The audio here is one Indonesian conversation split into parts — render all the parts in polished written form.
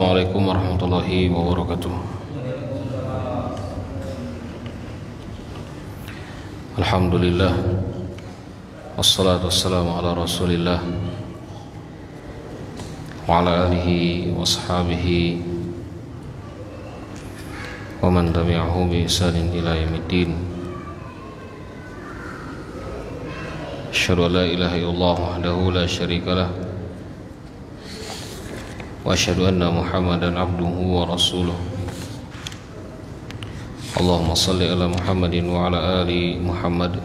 Assalamualaikum warahmatullahi wabarakatuh. Alhamdulillah, wassalatu wassalamu ala rasulillah wa ala alihi wa ashabihi wa man tabi'ahu bi ihsanin ila yaumiddin. Asyhadu an la ilaha illallah wahdahu la syarika lah wa asyhadu anna Muhammadan abduhu wa rasuluh. Allahumma salli ala Muhammadin wa ala ali Muhammad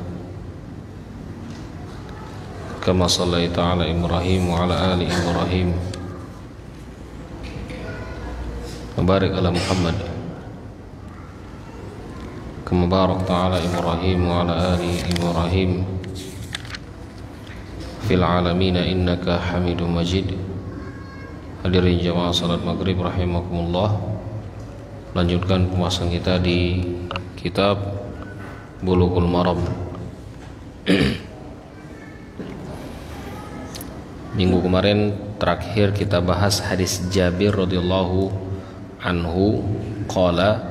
kama sallaita ala Ibrahim wa ala ali Ibrahim wa barik ala Muhammad kama barakta ala Ibrahim wa ala ali Ibrahim fil alamin innaka Hamidum Majid. Hadirin jamaah salat maghrib rahimakumullah. Lanjutkan pembahasan kita di kitab Bulughul Maram. Minggu kemarin terakhir kita bahas hadis Jabir radhiyallahu anhu qala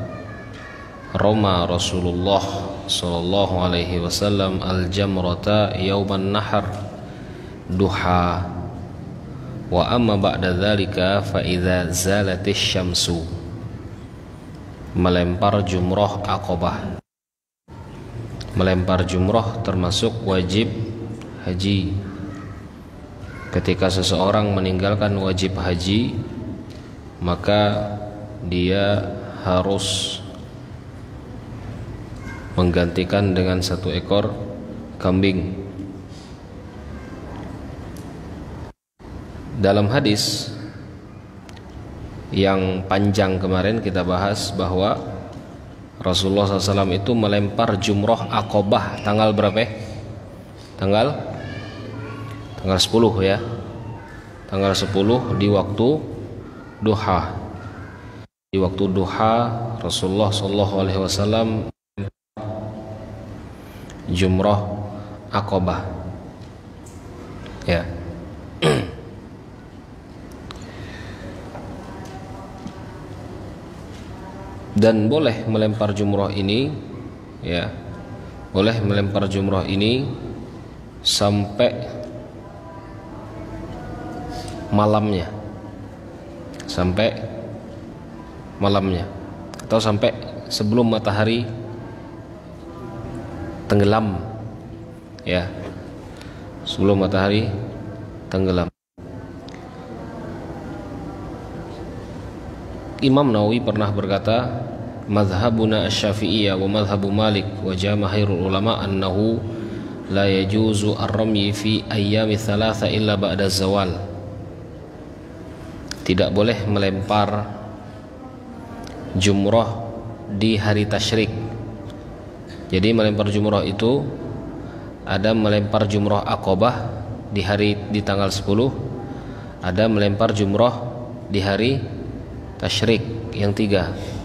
rama Rasulullah sallallahu alaihi wasallam al-jamrata yauman nahar duha wa amma ba'da dzalika fa idza zalatis syamsu. Melempar jumrah Aqabah. Melempar jumrah termasuk wajib haji. Ketika seseorang meninggalkan wajib haji, maka dia harus menggantikan dengan 1 ekor kambing. Dalam hadis yang panjang kemarin kita bahas bahwa Rasulullah SAW itu melempar jumrah Aqabah tanggal berapa? Tanggal 10 ya. Tanggal 10 di waktu duha. Di waktu duha Rasulullah SAW jumrah Aqabah. Ya. Dan boleh melempar jumrah ini, ya, boleh melempar jumrah ini sampai malamnya, atau sampai sebelum matahari tenggelam, ya, sebelum matahari tenggelam. Imam Nawawi pernah berkata, mazhabuna asy-Syafi'iyyah wa mazhabu Malik wa jamaahirul ulama annahu la yajuzu ar-ramy fi ayyami thalatha illa ba'da zawal. Tidak boleh melempar jumrah di hari tasyrik. Jadi melempar jumrah itu ada melempar jumrah Aqabah di tanggal 10, ada melempar jumrah di hari tasyrik yang 3.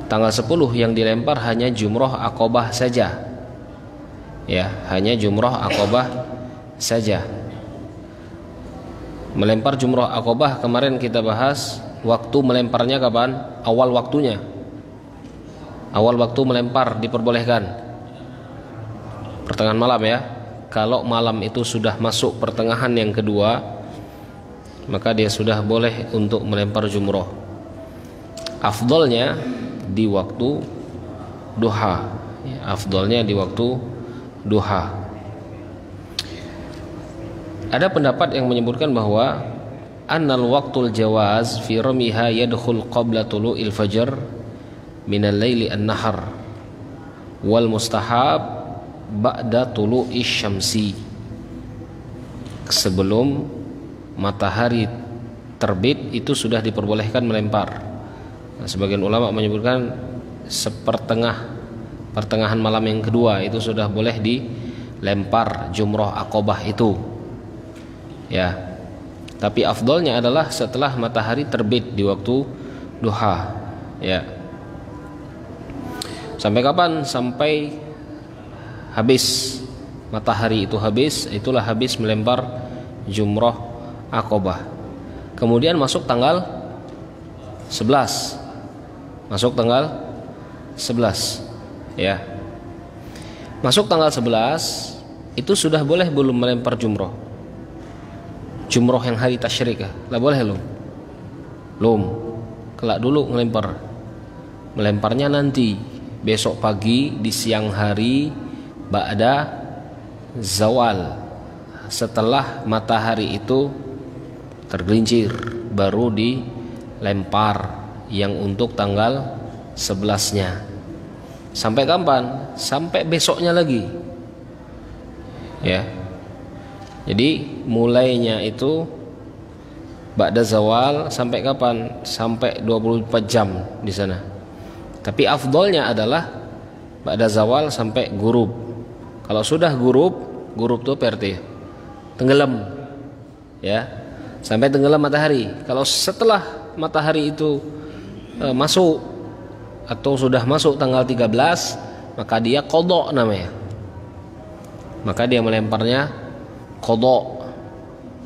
Tanggal 10 yang dilempar hanya jumrah Aqabah saja. Ya, hanya jumrah Aqabah saja. Melempar jumrah Aqabah kemarin kita bahas waktu melemparnya kapan? Awal waktunya. Awal waktu melempar diperbolehkan pertengahan malam ya. Kalau malam itu sudah masuk pertengahan yang kedua, maka dia sudah boleh untuk melempar jumrah. Afdolnya di waktu duha, afdolnya di waktu duha. Ada pendapat yang menyebutkan bahwa annal waqtul jawaz fi ramiha yadkhul qabla tulu'il fajr minal laili an-nahar wal mustahab ba'da tulu'i syamsi. Sebelum matahari terbit itu sudah diperbolehkan melempar. Nah, sebagian ulama menyebutkan pertengahan malam yang kedua itu sudah boleh dilempar jumrah Aqabah itu. Ya. Tapi afdolnya adalah setelah matahari terbit di waktu duha. Ya. Sampai kapan? Sampai habis matahari itu habis, itulah habis melempar jumrah Aqabah. Kemudian masuk tanggal 11. Masuk tanggal 11 ya. Masuk tanggal 11 itu sudah boleh belum melempar jumroh? Jumroh yang hari tasyrik lah boleh belum? Belum. Kelak dulu ngelempar. Melemparnya nanti besok pagi di siang hari ba'da zawal, setelah matahari itu tergelincir baru dilempar yang untuk tanggal 11-nya. Sampai kapan? Sampai besoknya lagi ya. Jadi mulainya itu ba'da zawal sampai kapan? Sampai 24 jam di sana. Tapi afdolnya adalah ba'da zawal sampai ghurub. Kalau sudah ghurub itu berarti tenggelam ya, sampai tenggelam matahari. Kalau setelah matahari itu masuk atau sudah masuk tanggal 13, maka dia qadha namanya. Maka dia melemparnya qadha.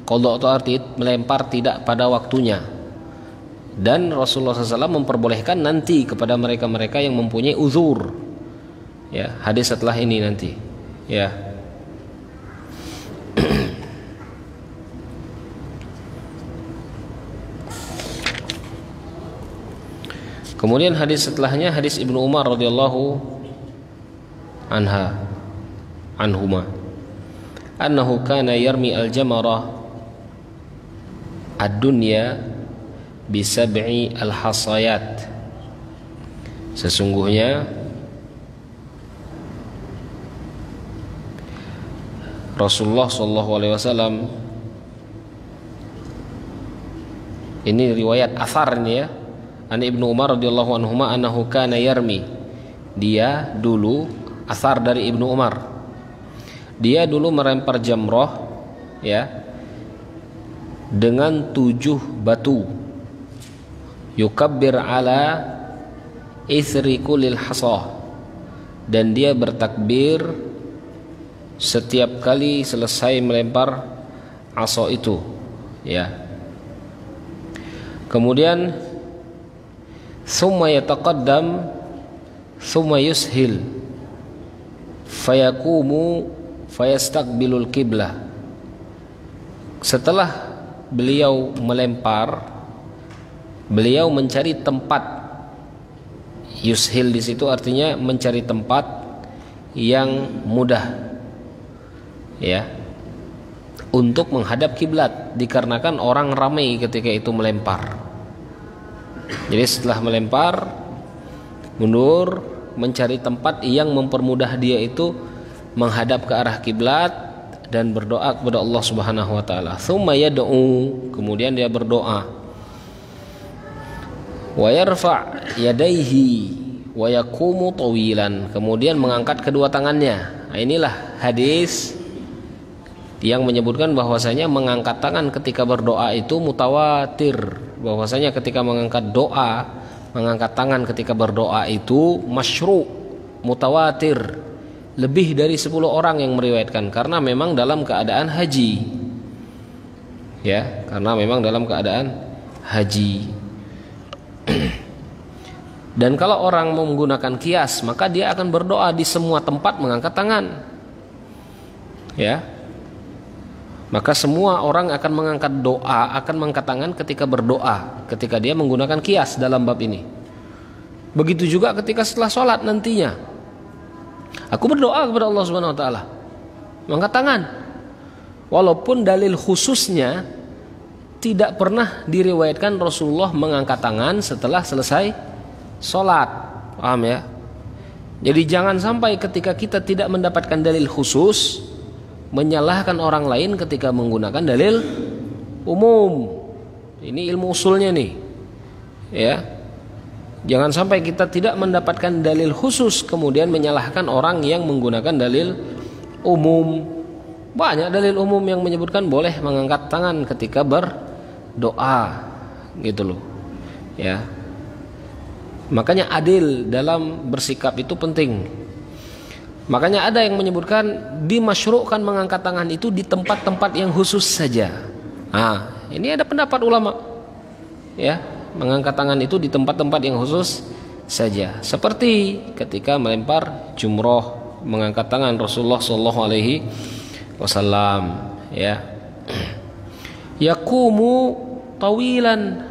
Qadha itu arti melempar tidak pada waktunya. Dan Rasulullah SAW memperbolehkan nanti kepada mereka-mereka yang mempunyai uzur. Ya, hadis setelah ini nanti. Ya. Kemudian hadis setelahnya hadis Ibnu Umar radhiyallahu anhuma annahu kana yarmi al-jamarah ad-dunya bi sab'i al-hasayat. Sesungguhnya Rasulullah sallallahu alaihi wasallam, ini riwayat athar ini ya, an Ibnu Umar radhiyallahu anhuma annahu kana yarmi, dia dulu, athar dari Ibnu Umar, dia dulu melempar jamroh ya dengan 7 batu, yukabbir ala ithri kulil hasah, dan dia bertakbir setiap kali selesai melempar asa itu ya. Kemudian thumma yataqaddam thumma yushil fayaqumu fayastaqbilul qiblah. Setelah beliau melempar, beliau mencari tempat. Yushil di situ artinya mencari tempat yang mudah ya untuk menghadap kiblat, dikarenakan orang ramai ketika itu melempar. Jadi setelah melempar mundur, mencari tempat yang mempermudah dia itu menghadap ke arah kiblat dan berdoa kepada Allah Subhanahu wa taala. Tsumma yad'u, kemudian dia berdoa. Wa yarfa' yadayhi wa yaqumu tawilan, kemudian mengangkat kedua tangannya. Nah, inilah hadis yang menyebutkan bahwasanya mengangkat tangan ketika berdoa itu mutawatir, bahwasanya ketika mengangkat doa, mengangkat tangan ketika berdoa itu masyru', mutawatir, lebih dari 10 orang yang meriwayatkan, karena memang dalam keadaan haji ya, karena memang dalam keadaan haji. Dan kalau orang menggunakan kias, maka dia akan berdoa di semua tempat mengangkat tangan ya. Maka semua orang akan mengangkat doa, akan mengangkat tangan ketika berdoa, ketika dia menggunakan kias dalam bab ini. Begitu juga ketika setelah sholat nantinya, aku berdoa kepada Allah Subhanahu wa taala, mengangkat tangan. Walaupun dalil khususnya tidak pernah diriwayatkan Rasulullah mengangkat tangan setelah selesai sholat. Paham ya? Jadi jangan sampai ketika kita tidak mendapatkan dalil khusus menyalahkan orang lain ketika menggunakan dalil umum. Ini ilmu usulnya nih ya. Jangan sampai kita tidak mendapatkan dalil khusus kemudian menyalahkan orang yang menggunakan dalil umum. Banyak dalil umum yang menyebutkan boleh mengangkat tangan ketika berdoa gitu loh ya. Makanya adil dalam bersikap itu penting. Makanya ada yang menyebutkan dimasyru'kan mengangkat tangan itu di tempat-tempat yang khusus saja. Nah, ini ada pendapat ulama ya, mengangkat tangan itu di tempat-tempat yang khusus saja, seperti ketika melempar jumroh, mengangkat tangan Rasulullah Shallallahu Alaihi Wasallam, ya. Yakumu tawilan,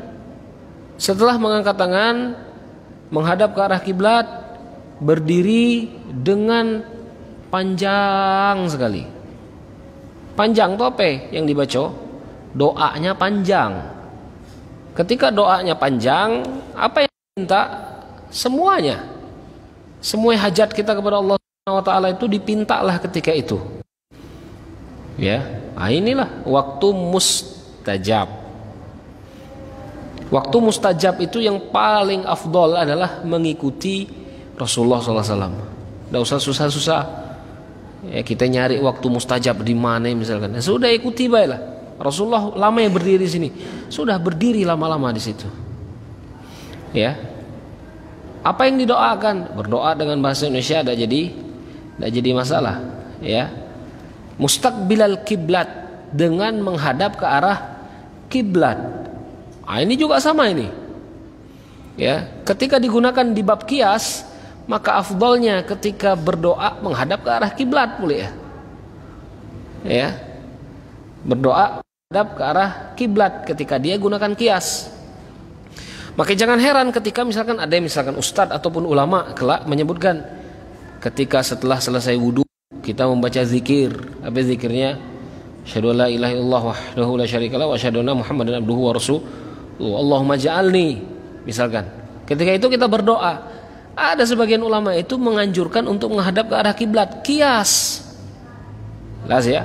setelah mengangkat tangan menghadap ke arah kiblat, berdiri dengan panjang sekali. Panjang itu apa yang dibaca? Doanya panjang. Ketika doanya panjang, apa yang diminta? Semuanya. Semua hajat kita kepada Allah Subhanahu wa taala itu dipintalah ketika itu. Ya, nah inilah waktu mustajab. Waktu mustajab itu yang paling afdol adalah mengikuti Rasulullah SAW. Tidak usah susah-susah. Ya, kita nyari waktu mustajab di mana misalkan. Ya, sudah ikuti baiklah. Rasulullah lama yang berdiri di sini. Sudah berdiri lama-lama di situ. Ya. Apa yang didoakan? Berdoa dengan bahasa Indonesia tidak jadi masalah. Ya. Mustaqbilal kiblat, dengan menghadap ke arah kiblat. Nah, ini juga sama ini. Ya, ketika digunakan di bab kias, maka afdolnya ketika berdoa menghadap ke arah kiblat boleh ya. Ya. Berdoa menghadap ke arah kiblat ketika dia gunakan kias. Maka jangan heran ketika misalkan ada yang misalkan ustadz ataupun ulama kelak menyebutkan ketika setelah selesai wudu kita membaca zikir. Apa zikirnya? Asyhadu an la ilaha illallah wahdahu la syarikalah wa asyhadu anna Muhammadan abduhu wa rasuluh. Allahumma ja'alni. Misalkan. Ketika itu kita berdoa. Ada sebagian ulama itu menganjurkan untuk menghadap ke arah kiblat. Kias. Jelas ya?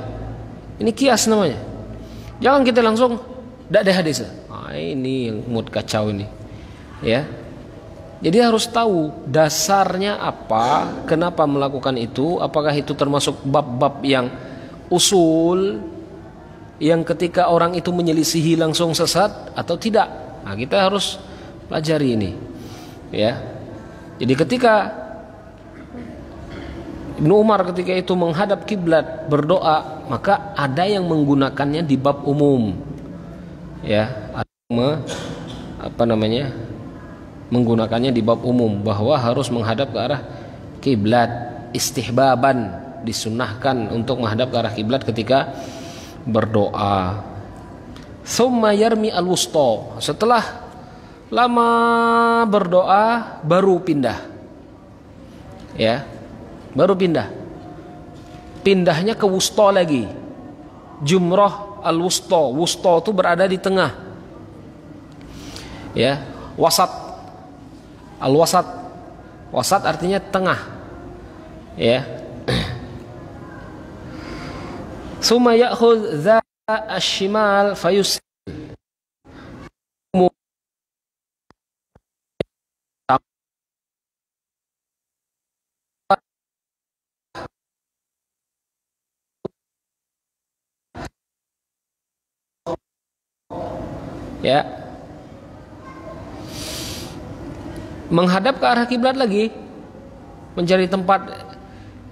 Ini kias namanya. Jangan kita langsung tidak ada hadis. Nah, ini yang mood kacau ini. Ya. Jadi harus tahu dasarnya apa, kenapa melakukan itu, apakah itu termasuk bab-bab yang usul yang ketika orang itu menyelisihi langsung sesat atau tidak. Nah, kita harus pelajari ini. Ya. Jadi ketika Ibnu Umar ketika itu menghadap kiblat berdoa, maka ada yang menggunakannya di bab umum. Ya, menggunakannya di bab umum bahwa harus menghadap ke arah kiblat, istihbaban, disunnahkan untuk menghadap ke arah kiblat ketika berdoa. Tsumma yarmi al-wusta, setelah lama berdoa baru pindah. Ya, baru pindah. Pindahnya ke wusta lagi. Jumrah al-wusta, wusta itu berada di tengah. Ya, wasat. Al-wasat, wasat artinya tengah, ya. Summa ya'khudh dha asy-shimal fayus. Ya. Menghadap ke arah kiblat lagi, mencari tempat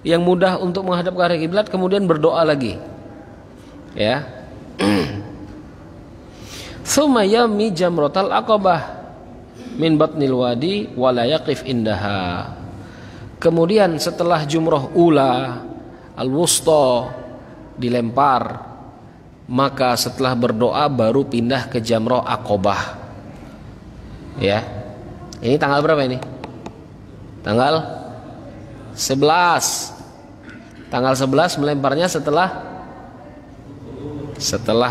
yang mudah untuk menghadap ke arah kiblat, kemudian berdoa lagi. Ya. Tsumma yami jamratal aqabah min batnil wadi wa la yaqif indaha. Kemudian setelah jumrah ula al-wusta dilempar, maka setelah berdoa baru pindah ke jamrah aqabah. Ya. Ini tanggal berapa ini? Tanggal 11. Tanggal 11 melemparnya setelah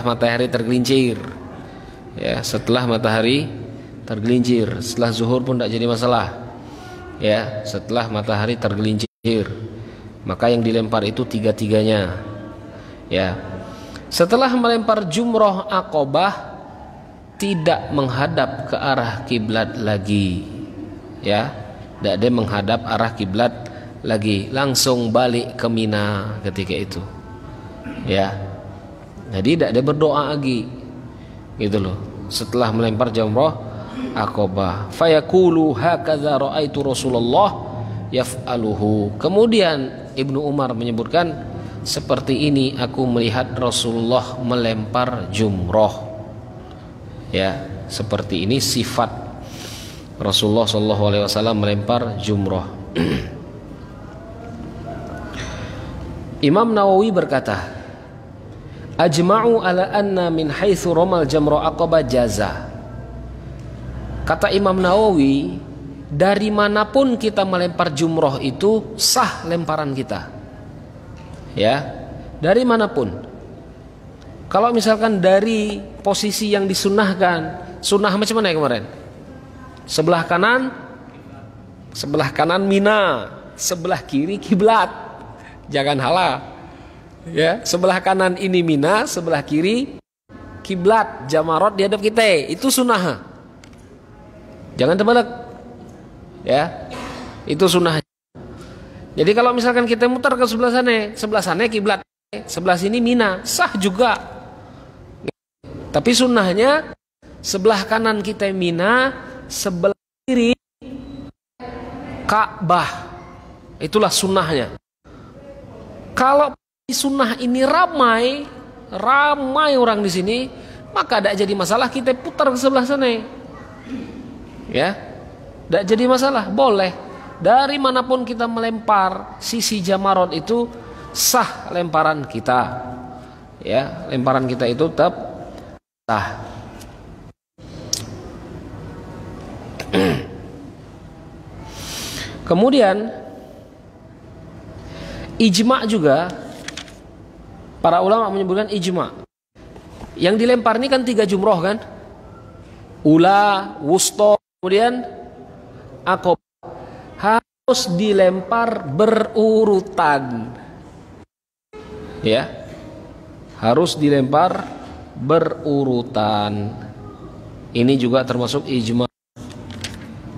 matahari tergelincir. Ya, setelah matahari tergelincir. Setelah zuhur pun tidak jadi masalah. Ya, setelah matahari tergelincir. Maka yang dilempar itu tiga-tiganya. Ya. Setelah melempar jumrah aqabah, tidak menghadap ke arah kiblat lagi, ya, tidak ada menghadap arah kiblat lagi, langsung balik ke Mina ketika itu, ya. Jadi tidak ada berdoa lagi, gitu loh. Setelah melempar jumrah aqabah, fayaqulu hakadza raaitu Rasulullah yaf'aluhu. Kemudian Ibnu Umar menyebutkan, seperti ini aku melihat Rasulullah melempar jumrah. Ya, seperti ini sifat Rasulullah SAW melempar jumroh. Imam Nawawi berkata, ajma'u ala anna min haitsu ramal jamra aqaba jaza. Kata Imam Nawawi, dari manapun kita melempar jumroh itu sah lemparan kita. Ya, dari manapun. Kalau misalkan dari posisi yang disunahkan, sunnah macam mana ya kemarin? Sebelah kanan Mina, sebelah kiri kiblat. Jangan halah. Ya, sebelah kanan ini Mina, sebelah kiri kiblat, Jamarot di hadap kita. Itu sunnah. Jangan terbalik. Ya. Itu sunnah. Jadi kalau misalkan kita muter ke sebelah sana kiblat, sebelah sini Mina, sah juga. Tapi sunnahnya sebelah kanan kita Mina, sebelah kiri Ka'bah. Itulah sunnahnya. Kalau sunnah ini ramai orang di sini, maka tidak jadi masalah kita putar ke sebelah sana. Ya, tidak jadi masalah, boleh. Dari manapun kita melempar sisi Jamarot itu sah lemparan kita. Ya, lemparan kita itu tetap sah. Kemudian ijma juga, para ulama menyebutkan ijma. Yang dilempar ini kan 3 jumroh kan? Ula, wusto, kemudian aqobah. Harus dilempar berurutan. Ya. Harus dilempar berurutan. Ini juga termasuk ijma.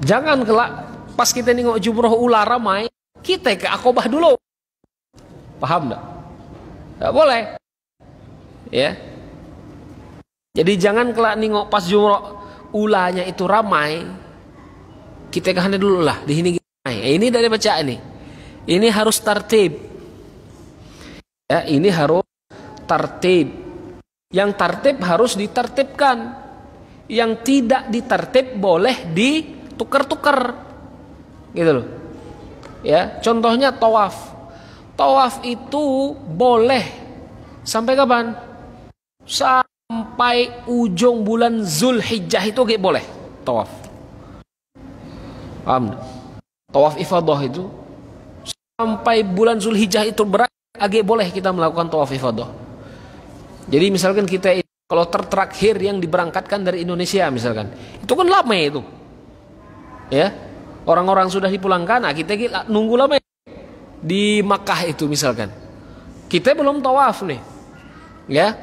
Jangan kelak pas kita nengok jumroh ula ramai, kita ke aqobah dulu. Paham enggak? Enggak boleh. Ya. Jadi jangan kelak nengok pas jumroh ulanya itu ramai, kita ke sana dulu lah, di sini. Ini dari baca ini. Ini harus tertib. Ya, ini harus tertib. Yang tertib harus ditertibkan. Yang tidak ditertib boleh ditukar-tukar. Gitu loh. Ya, contohnya tawaf. Tawaf itu boleh sampai kapan? Sampai ujung bulan Zulhijjah itu gak boleh tawaf. Paham? Tawaf ifadah itu sampai bulan Zulhijjah itu agak boleh kita melakukan tawaf ifadah. Jadi misalkan kita kalau terakhir yang diberangkatkan dari Indonesia misalkan, itu kan lama itu. Ya. Orang-orang sudah dipulangkan, nah kita nunggu lama di Makkah itu misalkan. Kita belum tawaf nih. Ya.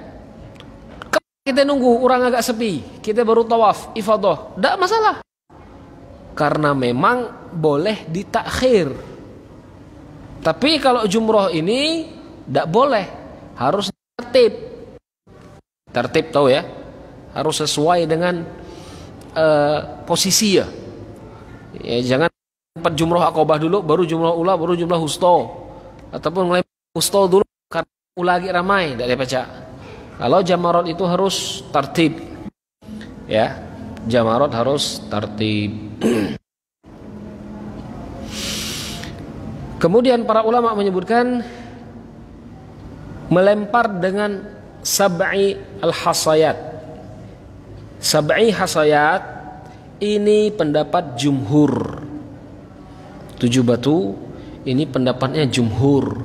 Kita nunggu orang agak sepi, kita baru tawaf ifadah. Tidak masalah. Karena memang boleh ditakhir. Tapi kalau jumroh ini tidak boleh, harus tertib. Tertib tahu ya, harus sesuai dengan posisi ya. Ya jangan sempat jumroh aqobah dulu, baru jumroh ula, baru jumroh husto, ataupun mulai husto dulu karena ula lagi ramai, tidak dibaca. Kalau Jamarot itu harus tertib, ya Jamarot harus tertib. Kemudian para ulama menyebutkan melempar dengan sab'i al-hasayat. Sab'i hasayat ini pendapat jumhur. 7 batu ini pendapatnya jumhur.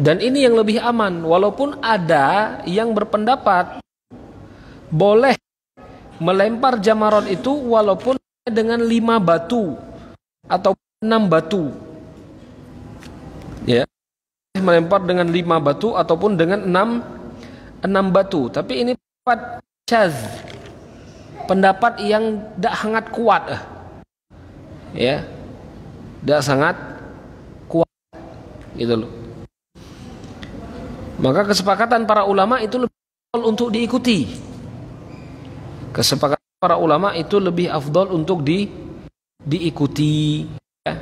Dan ini yang lebih aman, walaupun ada yang berpendapat boleh melempar Jamarot itu walaupun dengan 5 batu atau 6 batu. Ya. Melempar dengan 5 batu ataupun dengan 6 batu. Tapi ini pendapat syadz. Pendapat yang tidak sangat kuat. Ya. Tidak sangat kuat. Gitu loh. Maka kesepakatan para ulama itu lebih afdal untuk diikuti. Kesepakatan para ulama itu lebih afdal untuk diikuti. Ya.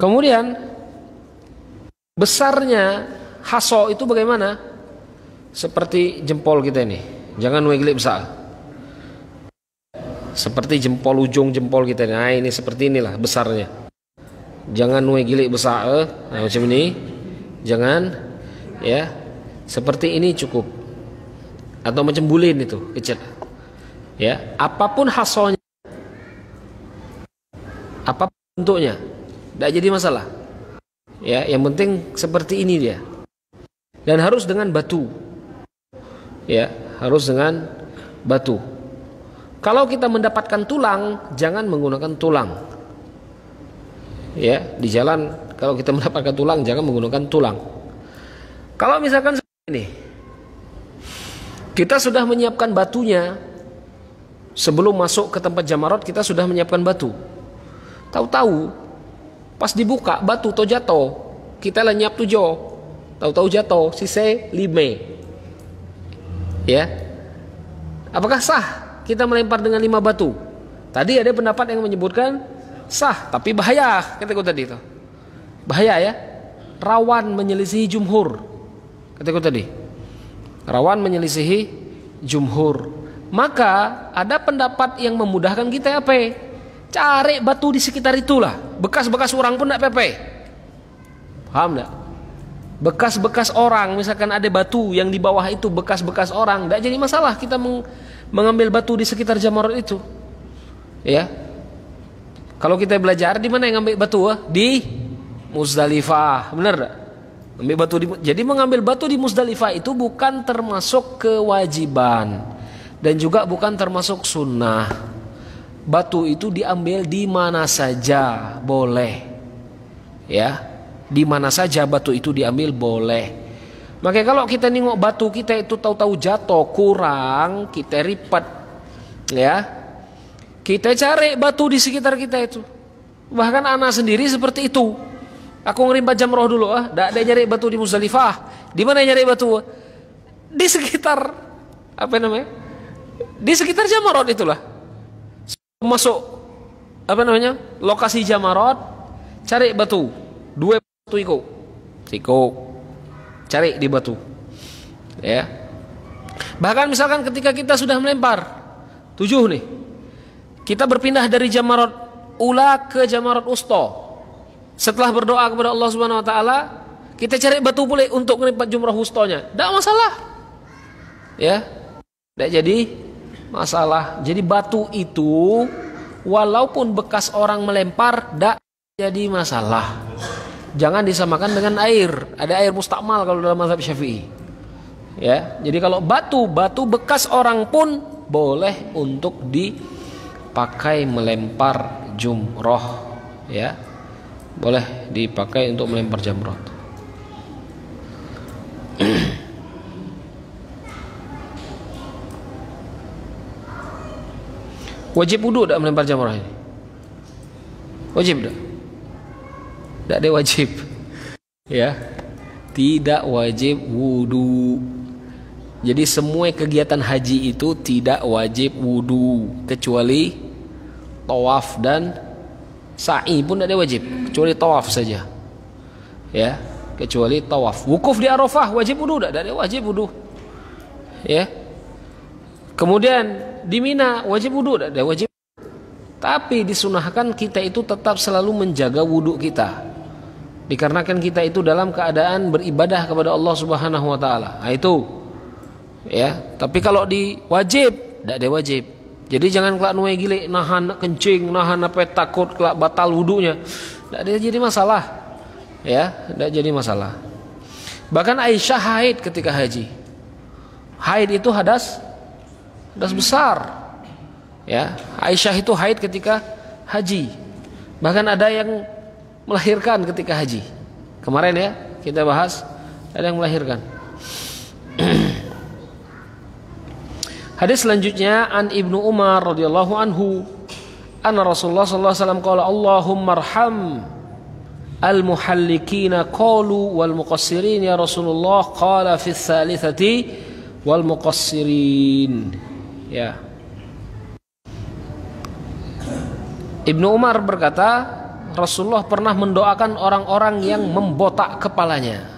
Kemudian besarnya haso itu bagaimana? Seperti jempol kita ini. Jangan gilik besar. Seperti jempol, ujung jempol kita ini. Nah, ini seperti inilah besarnya. Jangan gilik besar. Nah, macam ini. Jangan, ya. Seperti ini cukup. Atau macam bulin itu, kecil. Ya, apapun hasonya, apapun bentuknya, tidak jadi masalah. Ya, yang penting seperti ini dia. Dan harus dengan batu. Ya, harus dengan batu. Kalau kita mendapatkan tulang, jangan menggunakan tulang. Ya, di jalan kalau kita mendapatkan tulang, jangan menggunakan tulang. Kalau misalkan seperti ini, kita sudah menyiapkan batunya. Sebelum masuk ke tempat jamarot, kita sudah menyiapkan batu. Tahu-tahu pas dibuka batu to jatuh, kita lenyap tujuh, tahu-tahu jatuh sisa 5. Ya, apakah sah kita melempar dengan 5 batu? Tadi ada pendapat yang menyebutkan sah, tapi bahaya, kataku tadi itu. Bahaya ya, rawan menyelisihi jumhur, kataku tadi. Rawan menyelisihi jumhur. Maka ada pendapat yang memudahkan kita apa? Cari batu di sekitar itulah. Bekas-bekas orang pun tidak apa-apa. Paham tidak? Bekas-bekas orang, misalkan ada batu yang di bawah itu bekas-bekas orang, tidak jadi masalah kita mengambil batu di sekitar jamarot itu. Ya. Kalau kita belajar di mana yang ambil batu? Di Muzdalifah, benar tak? Ambil batu jadi mengambil batu di Muzdalifah itu bukan termasuk kewajiban dan juga bukan termasuk sunnah. Batu itu diambil di mana saja boleh. Ya, di mana saja batu itu diambil boleh. Makanya kalau kita nengok batu kita itu tahu-tahu jatuh kurang, kita lipat, ya. Kita cari batu di sekitar kita itu. Bahkan anak sendiri seperti itu. Aku ngerimbat jamroh dulu, tidak ada nyari batu di Muzdalifah. Di mana nyari batu? Di sekitar apa namanya? Di sekitar jamarot itulah. Masuk apa namanya? Lokasi jamarot, cari batu. 2 batu iko. Cari di batu. Ya. Bahkan misalkan ketika kita sudah melempar 7 nih. Kita berpindah dari jamarot ula ke jamarot usto. Setelah berdoa kepada Allah Subhanahu wa taala, kita cari batu boleh untuk melipat jumrah wustonya. Tidak masalah. Ya. Tidak jadi masalah. Jadi batu itu walaupun bekas orang melempar tidak jadi masalah. Jangan disamakan dengan air. Ada air mustakmal kalau dalam mazhab Syafi'i. Ya, jadi kalau batu bekas orang pun boleh untuk dipakai melempar jumroh. Ya, boleh dipakai untuk melempar jamrah. Wajib wudu tak melempar jamrah ini? Wajib tak? Tidak ada wajib. Ya, tidak wajib wudu. Jadi semua kegiatan haji itu tidak wajib wudu kecuali tawaf dan sa'i pun tidak ada wajib, kecuali tawaf saja. Ya, kecuali tawaf. Wukuf di Arafah wajib wudu tak? Tidak ada wajib wudu. Ya. Kemudian di Mina wajib wudu tak? Ada wajib. Tapi disunahkan kita itu tetap selalu menjaga wudu kita. Dikarenakan kita itu dalam keadaan beribadah kepada Allah Subhanahu wa taala. Nah, itu. Ya, tapi kalau di wajib, tidak ada wajib. Jadi jangan kelak nuai gile nahan kencing, nahan apa takut kelak batal wudunya. Tidak ada jadi masalah. Ya, tidak jadi masalah. Bahkan Aisyah haid ketika haji. Haid itu hadas besar. Ya, Aisyah itu haid ketika haji. Bahkan ada yang melahirkan ketika haji. Kemarin ya kita bahas ada yang melahirkan. Hadis selanjutnya an Ibnu Umar radhiyallahu anhu anna Rasulullah sallallahu alaihi wasallam qala Allahumma arham al-muhallikina qalu wal muqassirin ya Rasulullah qala fi tsalitsati wal muqassirin. Ya. Ibnu Umar berkata, Rasulullah pernah mendoakan orang-orang yang membotak kepalanya.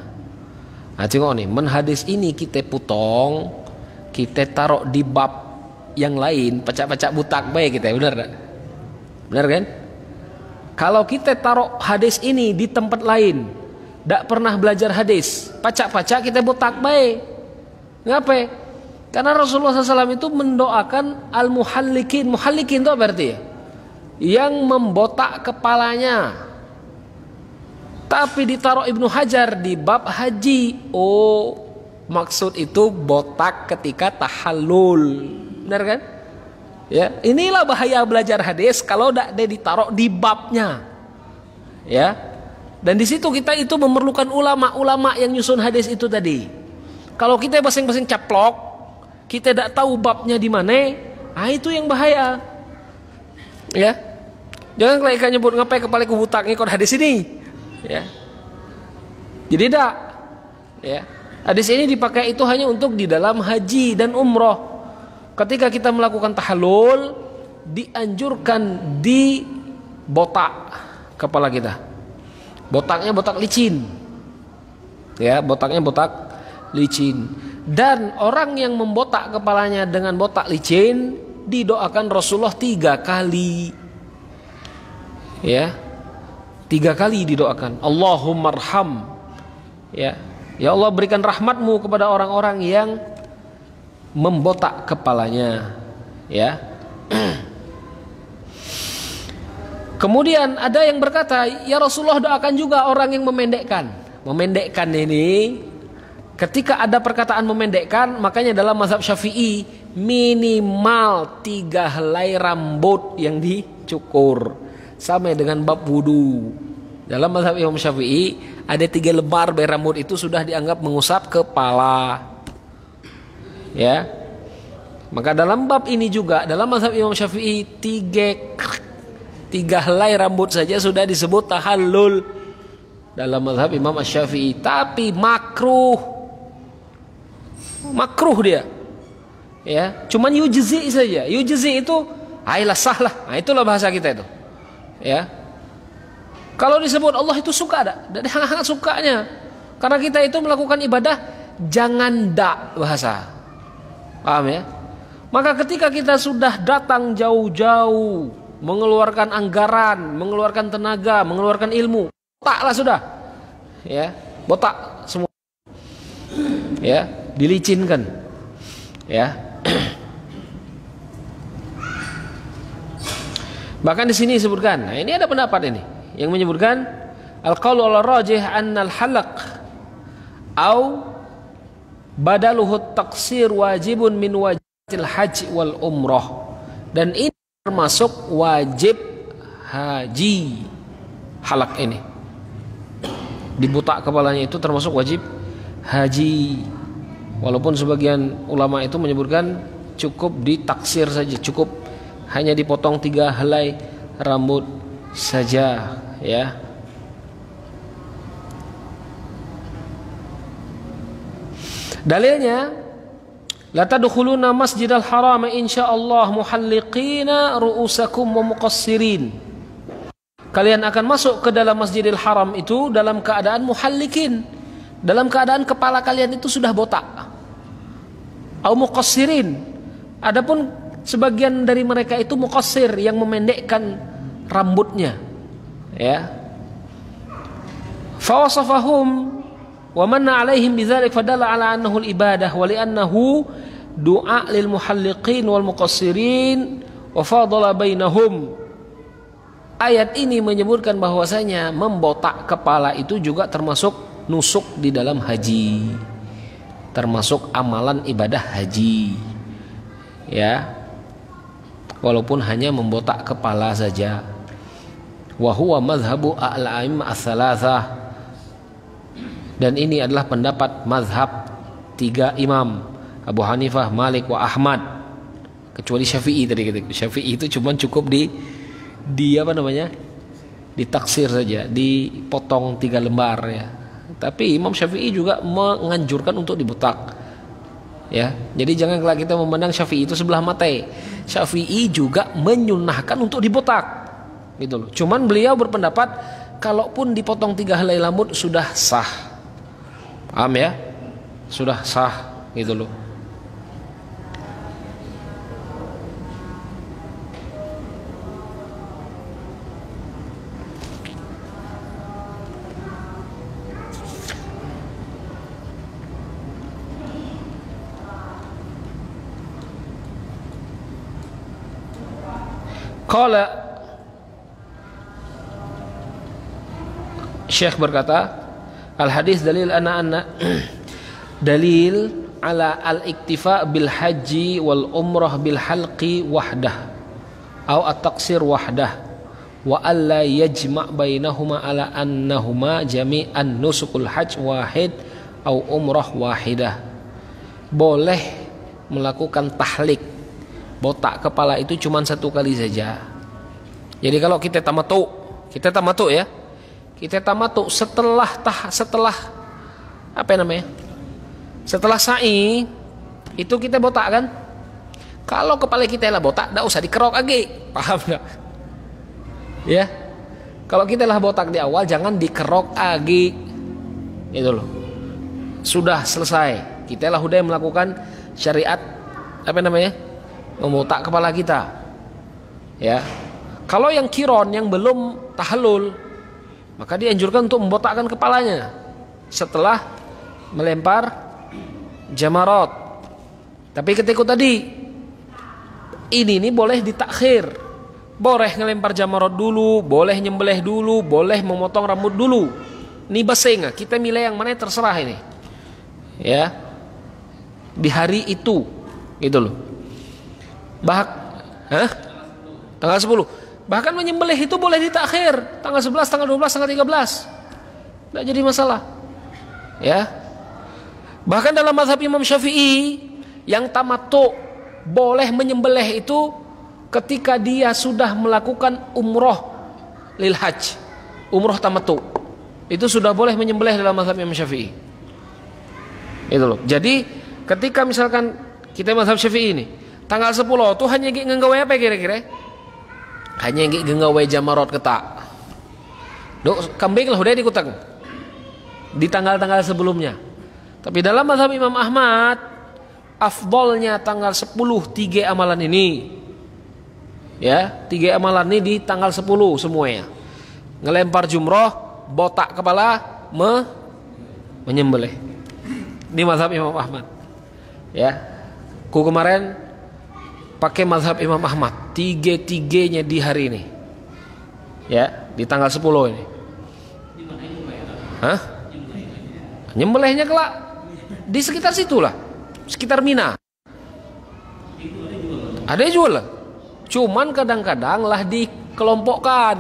Nah tengok nih, hadis ini kita potong, kita taruh di bab yang lain, pecah-pecah butak baik kita, benar tak? Benar kan? Kalau kita taruh hadis ini di tempat lain, tak pernah belajar hadis, pacak-pacak kita botak baik. Ngapa? Karena Rasulullah SAW itu mendoakan al-muhallikin. Muhallikin itu apa artinya? Yang membotak kepalanya. Tapi ditaruh Ibnu Hajar di bab haji. Oh, maksud itu botak ketika tahallul. Benar kan? Ya, inilah bahaya belajar hadis kalau tidak ditaruh di babnya. Ya. Dan di situ kita itu memerlukan ulama-ulama yang nyusun hadis itu tadi. Kalau kita basing-basing caplok, kita tidak tahu babnya di mana, itu yang bahaya. Ya. Jangan kalau ikan nyebut ngapai kepala ku butak ngikut hadis ini. Ya. Jadi tidak. Ya. Hadis ini dipakai itu hanya untuk di dalam haji dan umroh. Ketika kita melakukan tahallul, dianjurkan di botak kepala kita. Botaknya botak licin. Ya, botaknya botak licin. Dan orang yang membotak kepalanya dengan botak licin didoakan Rasulullah 3 kali. Ya. 3 kali didoakan. Allahumarham. Ya. Ya Allah, berikan rahmatmu kepada orang-orang yang membotak kepalanya. Ya. Kemudian ada yang berkata, ya Rasulullah doakan juga orang yang memendekkan. Memendekkan ini, ketika ada perkataan memendekkan, makanya dalam mazhab Syafi'i minimal 3 helai rambut yang dicukur. Sama dengan bab wudu. Dalam mazhab Imam Syafi'i ada 3 lembar rambut itu sudah dianggap mengusap kepala. Ya. Maka dalam bab ini juga dalam mazhab Imam Syafi'i 3 helai rambut saja sudah disebut tahallul dalam mazhab Imam Syafi'i. Tapi makruh dia. Ya, cuman yujzi saja. Yujzi itu ailah sahlah. Nah, itulah bahasa kita itu. Ya. Kalau disebut Allah itu suka ada, dan sangat sukanya. Karena kita itu melakukan ibadah jangan dak bahasa. Paham ya? Maka ketika kita sudah datang jauh-jauh, mengeluarkan anggaran, mengeluarkan tenaga, mengeluarkan ilmu, botaklah sudah. Ya, botak semua. Ya, dilicinkan. Ya. Bahkan di sini disebutkan. Nah, ini ada pendapat ini yang menyebutkan al-qaulu al-rajih anna al-halaq au badaluhu at-taqsir wajibun min wajibil haji wal umrah. Dan ini termasuk wajib haji. Halak ini dibotak kepalanya itu termasuk wajib haji. Walaupun sebagian ulama itu menyebutkan cukup ditaksir saja, cukup hanya dipotong 3 helai rambut saja, ya. Dalilnya la tadkhuluna masjidal haram insyaallah muhalliqina ru'usakum wa muqassirin. Kalian akan masuk ke dalam Masjidil Haram itu dalam keadaan muhallikin, dalam keadaan kepala kalian itu sudah botak. Au muqassirin. Adapun sebagian dari mereka itu muqassir, yang memendekkan rambutnya. Ya. Fa wasafahum wa manna alaihim bidzalik fadalla ala annahu al-ibadah wa li'annahu du'a lil muhalliqin wal muqassirin wa fadala bainahum. Ayat ini menyebutkan bahwasanya membotak kepala itu juga termasuk nusuk di dalam haji, termasuk amalan ibadah haji. Ya. Walaupun hanya membotak kepala saja. Wa huwa mazhabu al-a'immah ats-tsalatsah. Dan ini adalah pendapat mazhab 3 imam, Abu Hanifah, Malik, wa Ahmad. Kecuali Syafi'i tadi kita. Syafi'i itu cuma cukup di apa namanya? Ditaksir saja, dipotong 3 lembar ya. Tapi Imam Syafi'i juga menganjurkan untuk dibotak. Ya, jadi janganlah kita memandang Syafi'i itu sebelah mata. Syafi'i juga menyunahkan untuk dibotak. gitu loh. Cuman beliau berpendapat kalaupun dipotong 3 helai rambut sudah sah. Paham ya? Sudah sah gitu loh. Qala Syekh berkata, al hadis dalil anna dalil ala al iktifa bil haji wal umrah bil halqi wahdah atau at taqsir wahdah wa alla yajma' bainahuma ala annahuma jami'an nusukul hajj wahid atau umrah wahidah. Boleh melakukan tahlik, botak kepala itu cuma 1 kali saja. Jadi kalau kita tamattu ya, kita tamattu setelah apa namanya? Setelah sa'i itu kita botak kan? Kalau kepala kita lah botak, tidak usah dikerok lagi, paham nggak? Ya, kalau kita lah botak di awal jangan dikerok lagi, itu loh. Sudah selesai, kita lah udah melakukan syariat apa namanya? Membotak kepala kita, ya. Kalau yang kiron yang belum tahallul, maka dianjurkan untuk membotakkan kepalanya setelah melempar jamarat. Tapi ketika tadi ini boleh ditakhir, boleh ngelempar jamarat dulu, boleh nyembelih dulu, boleh memotong rambut dulu. Ini basing, kita milih yang mana terserah ini, ya. Di hari itu, gitu loh. Tanggal 10. Bahkan menyembelih itu boleh ditakhir, tanggal 11, tanggal 12, tanggal 13. Tidak jadi masalah. Ya. Bahkan dalam mazhab Imam Syafi'i yang tamattu boleh menyembelih itu ketika dia sudah melakukan umroh lil hajj, umroh tamattu. Itu sudah boleh menyembelih dalam mazhab Imam Syafi'i. Itu loh. Jadi ketika misalkan kita mazhab Syafi'i ini tanggal 10 tuh hanya nggawe apa kira-kira? Hanya nggawe jamarat ketak. Dok kambing lah udah dikutang di tanggal-tanggal sebelumnya. Tapi dalam mazhab Imam Ahmad, afdolnya tanggal 10 3 amalan ini. Ya, 3 amalan ini di tanggal 10 semuanya. Ngelempar jumroh, botak kepala, menyembelih. Di mazhab Imam Ahmad. Ya. Ku kemarin pakai mazhab Imam Ahmad, 3-3-nya di hari ini. Ya, di tanggal 10 ini. Hah? Nyembelihnya kelak di sekitar situlah, sekitar Mina. Ada yang jual. Cuman kadang-kadang lah dikelompokkan.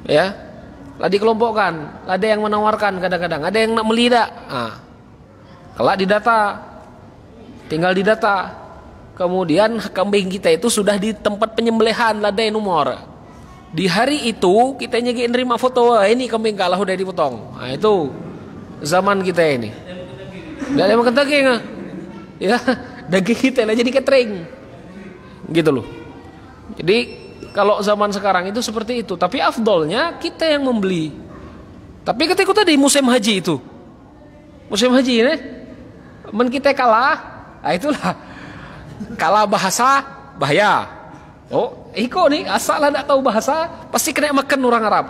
Ya. Lah dikelompokkan, ada yang menawarkan kadang-kadang, ada yang nak melidak. Kelak didata. Tinggal didata. Kemudian kambing kita itu sudah di tempat penyembelihan, ada yang nomor. Di hari itu kita nerima foto, ini kambing kalah udah dipotong. Nah, itu zaman kita ini. Gak ada yang makan daging, ya daging kita lah jadi catering, gitu loh. Jadi kalau zaman sekarang itu seperti itu. Tapi afdolnya kita yang membeli. Tapi ketika tadi musim haji itu, musim haji ini, kita kalah, nah itulah kalah bahasa bahaya. Oh, iko nih asal tidak tahu bahasa pasti kena makan orang Arab.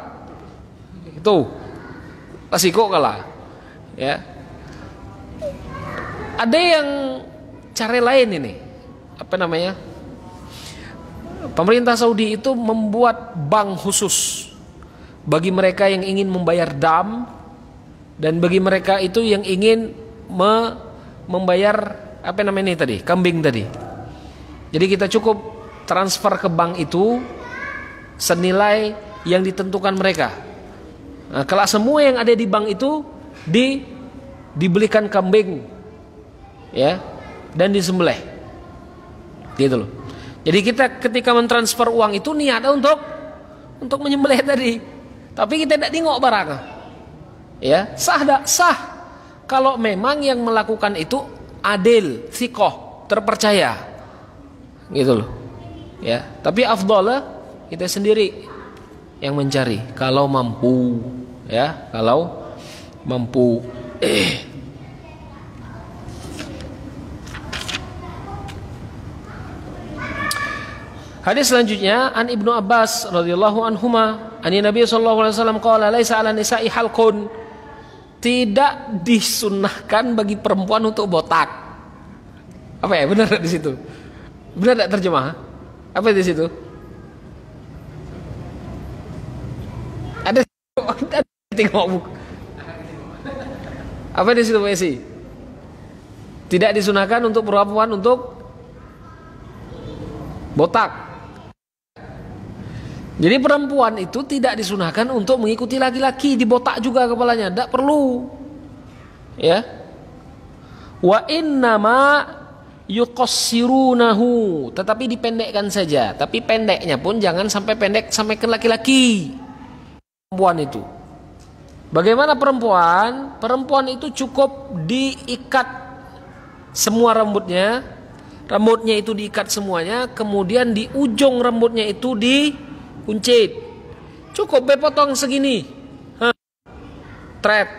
Itu pasti iko kalah. Ya. Ada yang cara lain ini. Apa namanya? Pemerintah Saudi itu membuat bank khusus bagi mereka yang ingin membayar dam dan bagi mereka itu yang ingin membayar apa namanya ini tadi, kambing tadi. Jadi kita cukup transfer ke bank itu senilai yang ditentukan mereka. Nah, kalau semua yang ada di bank itu dibelikan kambing, ya, dan disembelih, gitu loh. Jadi kita ketika mentransfer uang itu niatnya untuk menyembelih tadi, tapi kita tidak tengok barang, ya, sah tidak sah. Kalau memang yang melakukan itu adil, thiqah, terpercaya, gitu loh. Ya, tapi afdalnya kita sendiri yang mencari kalau mampu, ya, kalau mampu. Hadis selanjutnya an Ibnu Abbas radhiyallahu anhuma, ani Nabi sallallahu alaihi wasallam qala laisa 'ala nisa'i halqun. Tidak disunnahkan bagi perempuan untuk botak. Apa ya? Benar di situ? Benar enggak terjemah? Apa di situ? Ada tengok buku. Apa di situ, Pak Esi? Tidak disunahkan untuk perempuan untuk botak. Jadi perempuan itu tidak disunahkan untuk mengikuti laki-laki, dibotak juga kepalanya, tidak perlu. Ya. Wa innama yuqassirunahu, tetapi dipendekkan saja. Tapi pendeknya pun jangan sampai pendek sampai ke laki-laki. Perempuan itu. Bagaimana perempuan? Perempuan itu cukup diikat semua rambutnya. Rambutnya itu diikat semuanya, kemudian di ujung rambutnya itu dikuncit. Cukup potong segini. Thread.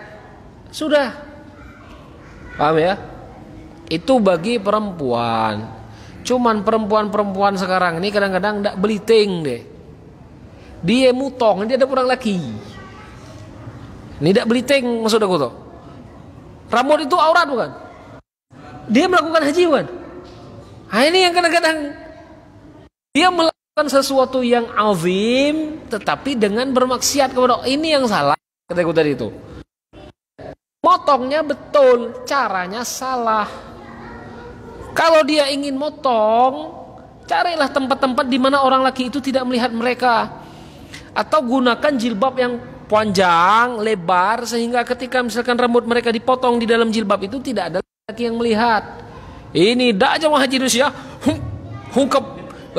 Sudah. Paham ya? Itu bagi perempuan. Cuman perempuan-perempuan sekarang ini kadang-kadang tidak beliting deh. Dia mutong, dia ada orang laki. Ini tidak beliting maksud aku tuh. Rambut itu aurat bukan? Dia melakukan haji bukan? Nah, ini yang kadang-kadang dia melakukan sesuatu yang azim tetapi dengan bermaksiat kepada Allah. Ini yang salah kataku tadi itu. Motongnya betul, caranya salah. Kalau dia ingin motong, carilah tempat-tempat di mana orang laki itu tidak melihat mereka. Atau gunakan jilbab yang panjang, lebar, sehingga ketika misalkan rambut mereka dipotong di dalam jilbab itu tidak ada laki yang melihat. Ini dak jamaah haji Indonesia hungkep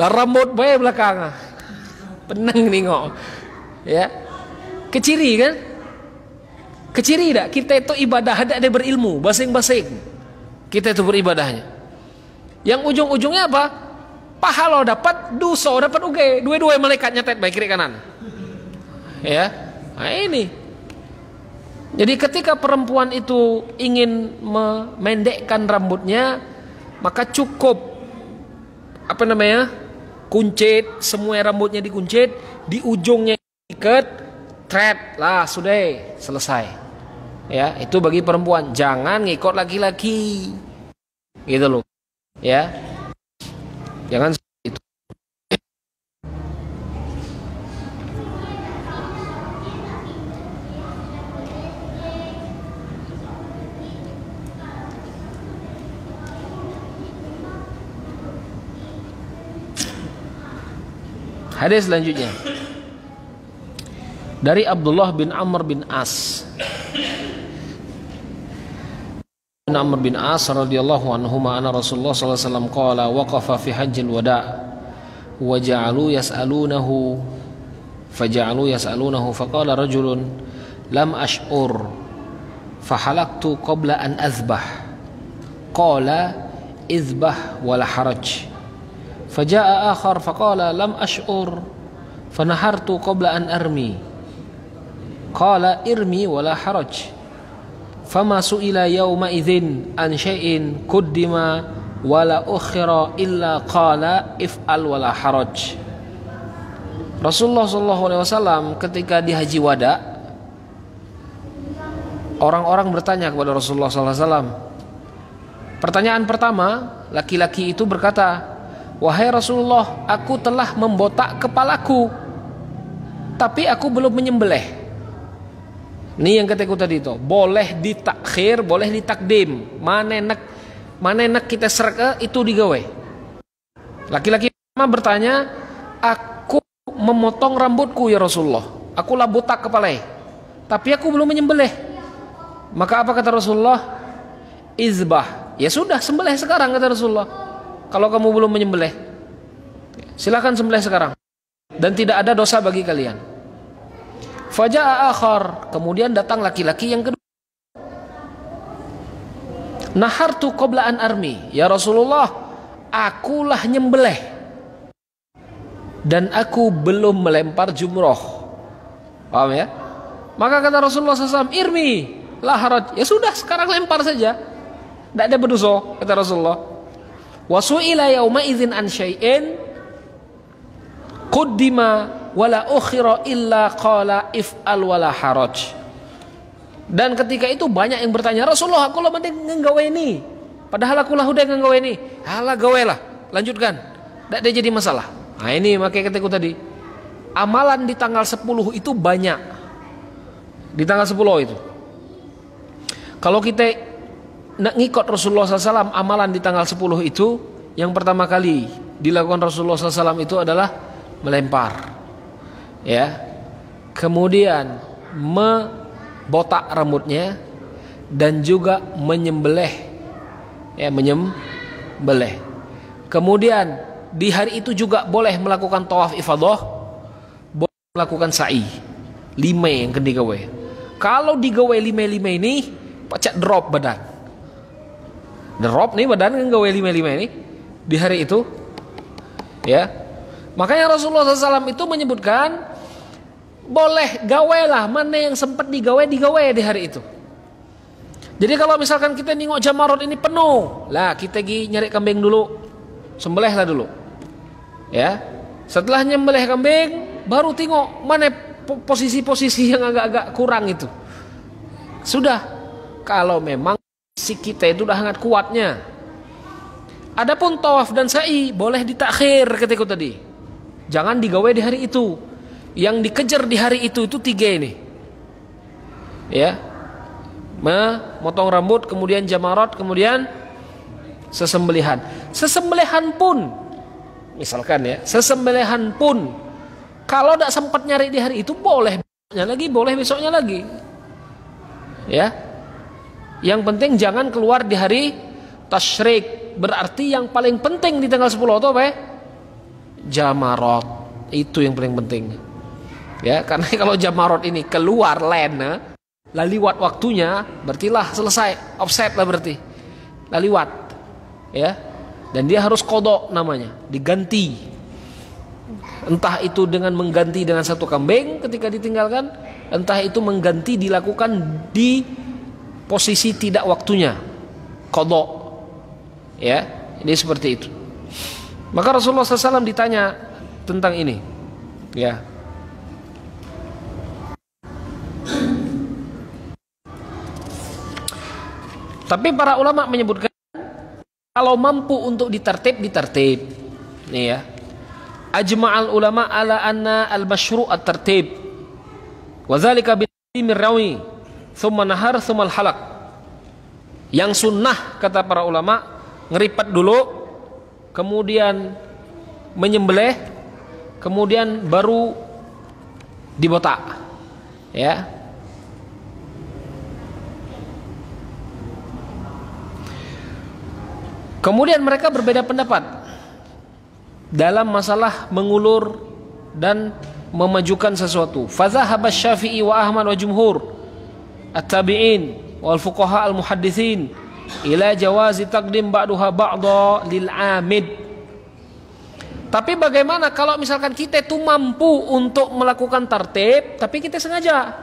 rambut bae belakang. Penang nengok. Ya. Keciri kan? Keciri dak kita itu ibadah ada berilmu, basing-basing. Kita itu beribadahnya. Yang ujung-ujungnya apa? Pahala dapat, dosa dapat uge. Dua-dua malaikat nyatet baik kiri kanan. Ya. Nah ini. Jadi ketika perempuan itu ingin memendekkan rambutnya, maka cukup kuncit, semua rambutnya dikuncit, di ujungnya ikat, thread lah, sudah selesai. Ya, itu bagi perempuan. Jangan ngikut laki-laki, gitu loh. Ya, jangan itu. Hadis selanjutnya dari Abdullah bin Amr bin As. Bin Amr bin As radhiyallahu anhuma anna Rasulullah sallallahu alaihi wasallam qala waqafa fi hajjil wada' wa ja'alu yas'alunahu faqala rajulun lam ash'ur fahalaqtu qabla an azbah qala izbah wala haraj. Faja'a akhar faqala lam ash'ur fanahartu qabla an armi qala irmi wala haraj. Fama su'ila yawma idzin an syai'in kuddima wala ukhira illa qala if'al wala haraj. Rasulullah sallallahu alaihi wasallam ketika di haji wada, orang-orang bertanya kepada Rasulullah sallallahu alaihi wasallam. Pertanyaan pertama, laki-laki itu berkata, "Wahai Rasulullah, aku telah membotak kepalaku, tapi aku belum menyembelih." Ini yang kataku tadi itu, boleh ditakhir, boleh ditakdim. Mana enak kita serak itu digawe. Laki-laki pertama bertanya, "Aku memotong rambutku ya Rasulullah. Aku lah botak kepalanya, tapi aku belum menyembelih." Maka apa kata Rasulullah? Izbah. Ya sudah, sembelih sekarang kata Rasulullah. Kalau kamu belum menyembelih, silakan sembelih sekarang. Dan tidak ada dosa bagi kalian. Faja'a akhar, kemudian datang laki-laki yang kedua. Nahartu qabla an armi. Ya Rasulullah, akulah nyembelih. dan aku belum melempar jumroh. Paham ya? Maka kata Rasulullah SAW, irmi la haraj. Ya sudah, sekarang lempar saja, tidak ada berdosa, kata Rasulullah. Wasu'ila yauma idzin an syai'in quddima wala ukhira illa qala if'al wala haraj. Dan ketika itu banyak yang bertanya, Rasulullah, aku lah mending nggawe ini, padahal aku lah udah nggawe ini. Halah, gawe lah, lanjutkan, tidak ada jadi masalah. Nah ini makanya kataku tadi, amalan di tanggal 10 itu banyak. Di tanggal 10 itu, kalau kita nak ngikut Rasulullah SAW, amalan di tanggal 10 itu, yang pertama kali dilakukan Rasulullah SAW itu adalah melempar, ya, kemudian botak rambutnya, dan juga menyembelih, ya, menyembelih. Kemudian di hari itu juga boleh melakukan tawaf ifadah, boleh melakukan sa'i. 5 yang kena digawe. Kalau digawe 5 ini, pacak drop badan. Drop nih badan kan gawe 5 ini di hari itu, ya. Makanya Rasulullah SAW itu menyebutkan, boleh gawelah, mana yang sempat digawe di hari itu. Jadi kalau misalkan kita nengok Jamarot ini penuh, lah kita pergi nyari kambing dulu, sembelihlah dulu, ya. Setelah nyembelih kambing, baru tengok mana posisi-posisi yang agak-agak kurang itu. Sudah, kalau memang si kita itu udah sangat kuatnya. Adapun tawaf dan sa'i boleh ditakhir ketika tadi, jangan digawe di hari itu. Yang dikejar di hari itu 3 ini, ya, memotong rambut, kemudian jamarat, kemudian sesembelihan. Sesembelihan pun, misalkan ya, sesembelihan pun kalau tidak sempat nyari di hari itu, boleh besoknya lagi, boleh besoknya lagi, ya. Yang penting jangan keluar di hari tasyrik. Berarti yang paling penting di tanggal 10 itu apa ya? Jamarat. Itu yang paling penting, ya. Karena kalau jamarat ini keluar lena, lah liwat waktunya, berarti lah selesai, offset lah berarti, lah liwat, ya. Dan dia harus kodok namanya, diganti. Entah itu dengan mengganti dengan satu kambing ketika ditinggalkan, entah itu mengganti dilakukan di posisi tidak waktunya, kodok, ya. Ini seperti itu. Maka Rasulullah SAW ditanya tentang ini, ya. Tapi para ulama menyebutkan, kalau mampu untuk ditertib, nih ya. Ajma'al ulama ala anna al-masyru' at-tertib wa dzalika bi rawi thumma nahar thumma al-halaq. Yang sunnah kata para ulama, ngeripat dulu, kemudian menyembelih, kemudian baru dibotak, ya. Kemudian mereka berbeda pendapat dalam masalah mengulur dan memajukan sesuatu. Fadhahaba Syafi'i wa Ahmad wa jumhur at-tabi'in wal fuqaha al-muhadditsin ila jawazi taqdim ba'daha ba'dha lil 'amid. Tapi bagaimana kalau misalkan kita itu mampu untuk melakukan tertib, tapi kita sengaja,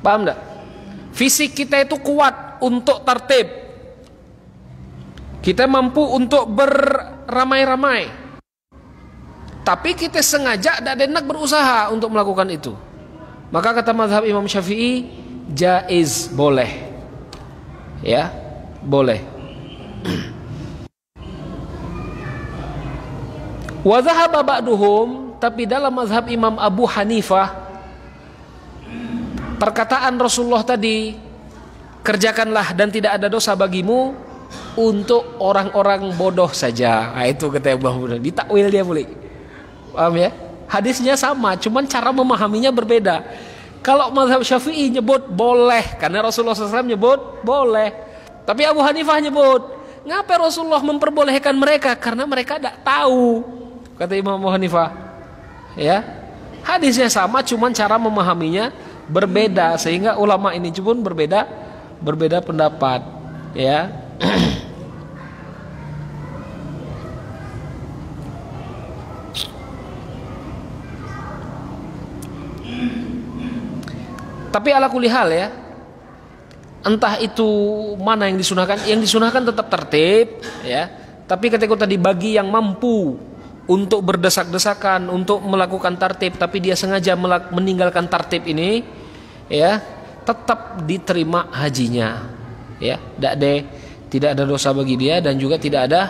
paham enggak? Fisik kita itu kuat untuk tertib, kita mampu untuk beramai-ramai, tapi kita sengaja tidak enak berusaha untuk melakukan itu. Maka kata mazhab Imam Syafi'i, jaiz, boleh, ya, boleh. Wa dhahaba ba'duhum, tapi dalam mazhab Imam Abu Hanifah, perkataan Rasulullah tadi, kerjakanlah dan tidak ada dosa bagimu, untuk orang-orang bodoh saja. Nah, itu kata Abu Hanifah, ditakwil dia boleh. Paham ya? Hadisnya sama, cuman cara memahaminya berbeda. Kalau mazhab Syafi'i nyebut boleh, karena Rasulullah SAW nyebut boleh. Tapi Abu Hanifah nyebut, ngapa Rasulullah memperbolehkan mereka? Karena mereka tidak tahu, kata Imam Abu Hanifah. Ya, hadisnya sama, cuman cara memahaminya berbeda, sehingga ulama ini pun berbeda pendapat. Ya. Tapi ala kulli hal ya, entah itu mana yang disunahkan tetap tertib ya. Tapi ketika tadi bagi yang mampu untuk berdesak-desakan untuk melakukan tartib, tapi dia sengaja meninggalkan tartib ini, ya, tetap diterima hajinya, ya. Tidak ada dosa bagi dia dan juga tidak ada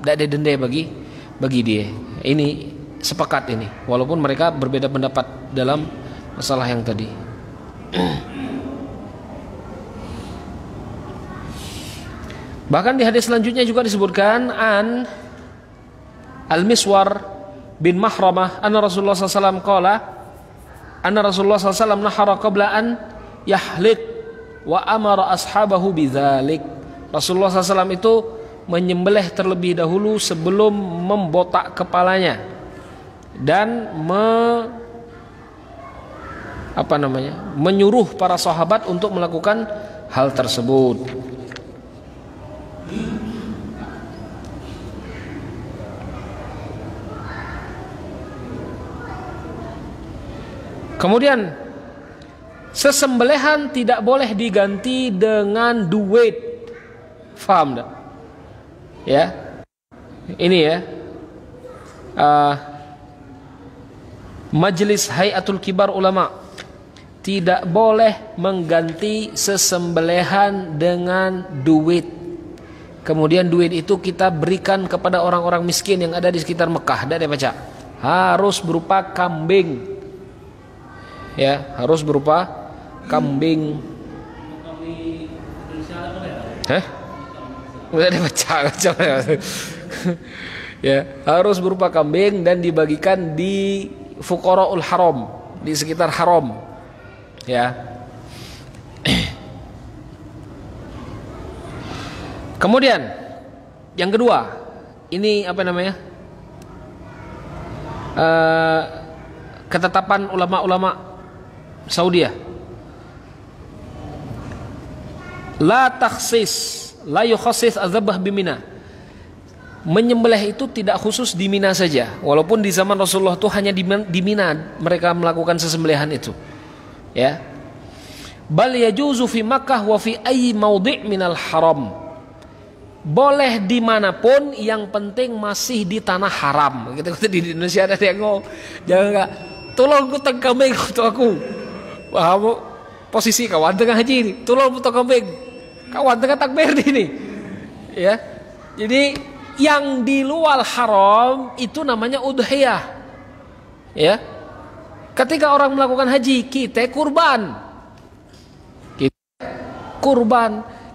tidak ada denda bagi dia. Ini sepakat ini, walaupun mereka berbeda pendapat dalam masalah yang tadi. Bahkan di hadis selanjutnya juga disebutkan an Al-Miswar bin Mahramah anna Rasulullah SAW qala anna Rasulullah SAW nahara qabla an yahlik wa amara ashabahu bidzalik. Rasulullah SAW itu menyembelih terlebih dahulu sebelum membotak kepalanya dan menyuruh para sahabat untuk melakukan hal tersebut. Kemudian sesembelihan tidak boleh diganti dengan duit. Faham tak? Ya. Ini ya. Majelis Hayatul Kibar Ulama tidak boleh mengganti sesembelihan dengan duit. Kemudian duit itu kita berikan kepada orang-orang miskin yang ada di sekitar Mekah. Tidak ada baca. Harus berupa kambing. Ya, harus berupa kambing. Udah dibaca. Ya, harus berupa kambing dan dibagikan di fuqaraul haram, di sekitar haram. Ya. Kemudian yang kedua, ini apa namanya? Ketetapan ulama-ulama Saudi. La takhsis, la yukhassis adzabah bimina. Menyembelih itu tidak khusus di Mina saja. Walaupun di zaman Rasulullah itu hanya di Mina mereka melakukan sesembelihan itu. Ya. Bal yajuzu fi Makkah wa fi ayyi maudhi' minal haram. Boleh dimanapun, yang penting masih di tanah haram. Gitu di Indonesia ada yang ngomong, jangan enggak, tolong ku teng kambing untuk aku. Paham posisi kawan tengah haji ini, tolong putar kambing, kawan tengah takbir ini, ya. Jadi yang di luar haram itu namanya udhiyah, ya. Ketika orang melakukan haji, kita kurban,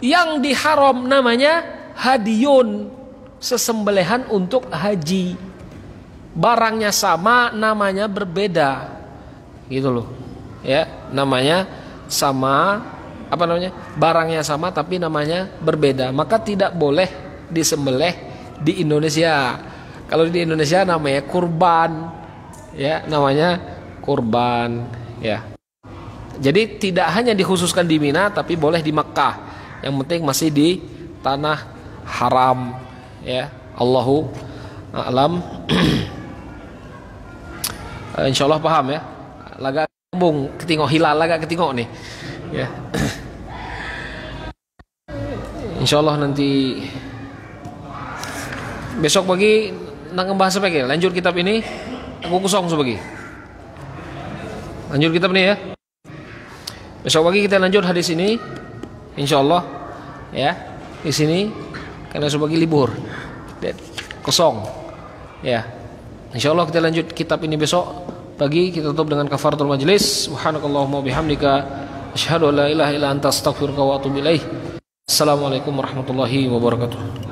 Yang di haram namanya hadiyun, sesembelihan untuk haji. Barangnya sama, namanya berbeda, gitu loh. Ya, namanya sama, barangnya sama tapi namanya berbeda, maka tidak boleh disembelih di Indonesia. Kalau di Indonesia namanya kurban, ya, namanya kurban, ya. Jadi tidak hanya dikhususkan di Mina, tapi boleh di Mekah. Yang penting masih di tanah haram, ya. Allahu a'lam. Insyaallah paham ya. Laga bung ketingok hilal agak ketingok nih, ya. Insyaallah nanti besok pagi nak ngebahas apa lagi? Lanjut kitab ini. Aku kosong sebagi. Lanjut kitab ini ya. Besok pagi kita lanjut hadis ini. Insyaallah ya. Di sini karena sebagi libur. Kosong. Ya. Insyaallah kita lanjut kitab ini besok pagi. Kita tutup dengan kafaratul majlis. Subhanakallahumma bihamdika asyhadu an la ilaha illa anta astaghfiruka wa atubu ilaik. Assalamualaikum warahmatullahi wabarakatuh.